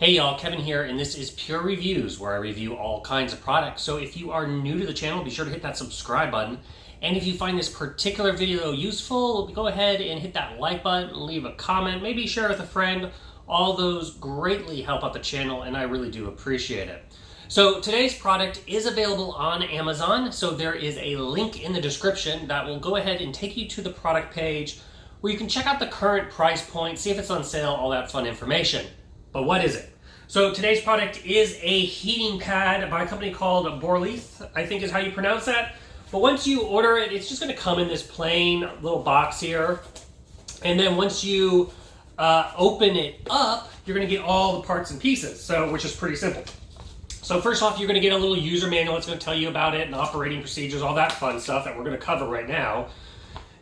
Hey y'all, Kevin here, and this is Purereviews, where I review all kinds of products. So if you are new to the channel, be sure to hit that subscribe button. And if you find this particular video useful, go ahead and hit that like button, leave a comment, maybe share it with a friend. All those greatly help out the channel, and I really do appreciate it. So today's product is available on Amazon, so there is a link in the description that will go ahead and take you to the product page where you can check out the current price point, see if it's on sale, all that fun information. But what is it? So today's product is a heating pad by a company called Borelth, I think is how you pronounce that. But once you order it, it's just going to come in this plain little box here. And then once you open it up, you're going to get all the parts and pieces, which is pretty simple. So first off, you're going to get a little user manual that's going to tell you about it and operating procedures, all that fun stuff that we're going to cover right now.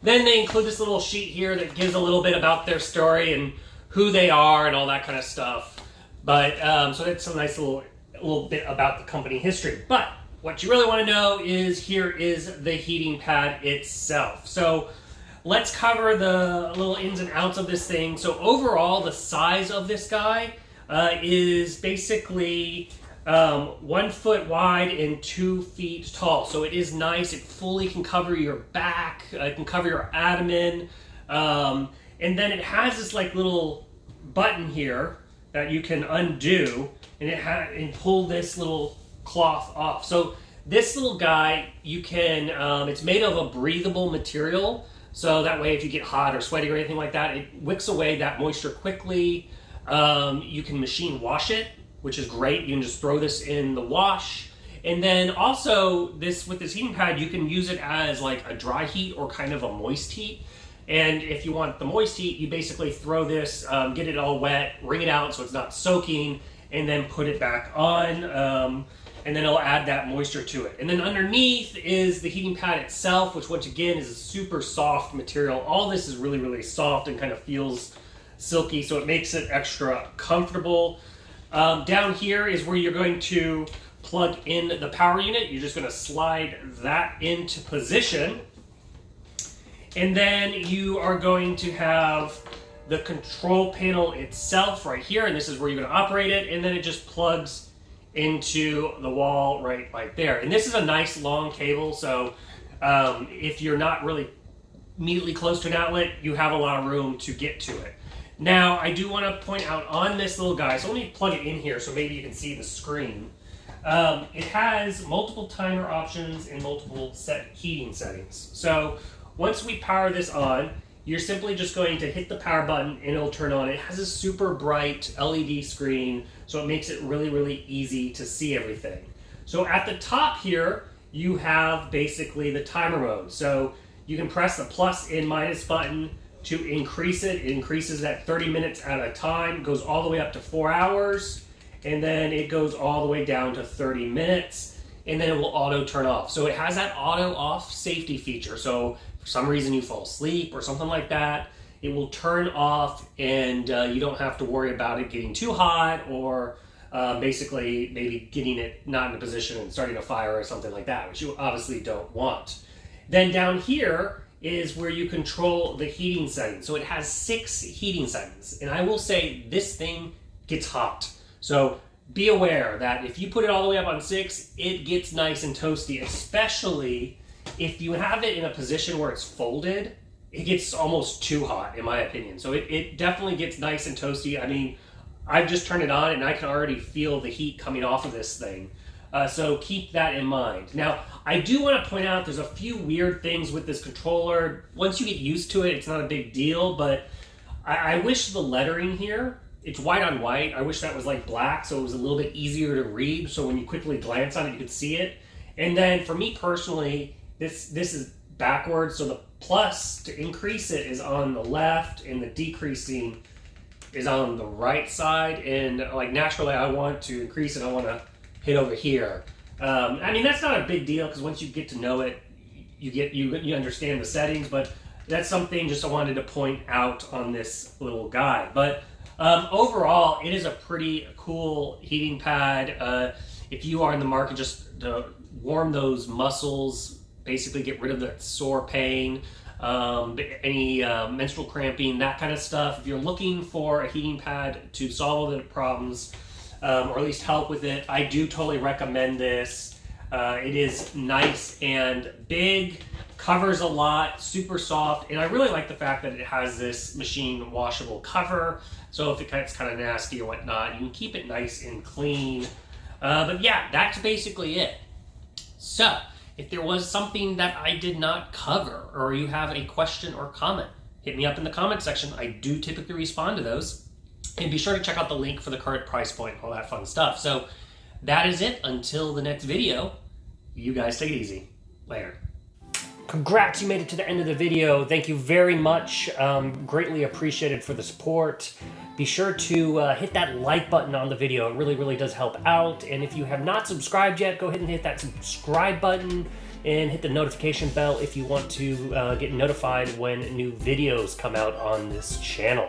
Then they include this little sheet here that gives a little bit about their story and who they are and all that kind of stuff. But so that's a nice little bit about the company history. But what you really want to know is here is the heating pad itself. So let's cover the little ins and outs of this thing. So overall, the size of this guy is basically 1 foot wide and 2 feet tall. So it is nice. It fully can cover your back. It can cover your abdomen. And then it has this like little button here that you can undo, and pull this little cloth off. So this little guy, you can, it's made of a breathable material, so that way if you get hot or sweaty or anything like that, it wicks away that moisture quickly. You can machine wash it, which is great. You can just throw this in the wash. And then also with this heating pad, you can use it as like a dry heat or kind of a moist heat. And if you want the moist heat, you basically throw this, get it all wet, wring it out so it's not soaking, and then put it back on, and then it'll add that moisture to it. And then underneath is the heating pad itself, which once again is a super soft material. All this is really, really soft and kind of feels silky, so it makes it extra comfortable. Down here is where you're going to plug in the power unit. You're just going to slide that into position. And then you are going to have the control panel itself right here, and this is where you're going to operate it, and then it just plugs into the wall right there. And this is a nice long cable, so if you're not really immediately close to an outlet, you have a lot of room to get to it. Now, I do want to point out on this little guy, so let me plug it in here so maybe you can see the screen. It has multiple timer options and multiple heating settings. So once we power this on, you're simply just going to hit the power button and it'll turn on. It has a super bright LED screen, so it makes it really, really easy to see everything. So at the top here, you have basically the timer mode. So you can press the plus and minus button to increase it. It increases at 30 minutes at a time, goes all the way up to 4 hours, and then it goes all the way down to 30 minutes. And then it will auto turn off. So it has that auto off safety feature. So for some reason you fall asleep or something like that, it will turn off, and you don't have to worry about it getting too hot or basically maybe getting it not in a position and starting a fire or something like that, which you obviously don't want. Then down here is where you control the heating settings. So it has 6 heating settings, and I will say this thing gets hot. So be aware that if you put it all the way up on 6, it gets nice and toasty, especially if you have it in a position where it's folded. It gets almost too hot, in my opinion. So it definitely gets nice and toasty. I mean, I've just turned it on and I can already feel the heat coming off of this thing. So keep that in mind. Now, I do want to point out there's a few weird things with this controller. Once you get used to it, it's not a big deal, but I wish the lettering here, it's white on white. I wish that was like black, so it was a little bit easier to read. So when you quickly glance on it, you could see it. And then for me personally, this is backwards. So the plus to increase it is on the left, and the decreasing is on the right side. And like naturally, I want to increase it. I want to hit over here. I mean, that's not a big deal because once you get to know it, you understand the settings. But that's something just I wanted to point out on this little guide. But overall, it is a pretty cool heating pad. If you are in the market just to warm those muscles, basically get rid of that sore pain, any menstrual cramping, that kind of stuff. If you're looking for a heating pad to solve all the problems, or at least help with it, I do totally recommend this. It is nice and big, covers a lot, super soft, and I really like the fact that it has this machine washable cover, so if it gets kind of nasty or whatnot, you can keep it nice and clean. But yeah, that's basically it. So, if there was something that I did not cover, or you have a question or comment, hit me up in the comment section. I do typically respond to those. And be sure to check out the link for the current price point, all that fun stuff. So that is it. Until the next video, you guys take it easy. Later. Congrats, you made it to the end of the video. Thank you very much. Greatly appreciated for the support. Be sure to hit that like button on the video. It really, really does help out. And if you have not subscribed yet, go ahead and hit that subscribe button and hit the notification bell if you want to get notified when new videos come out on this channel.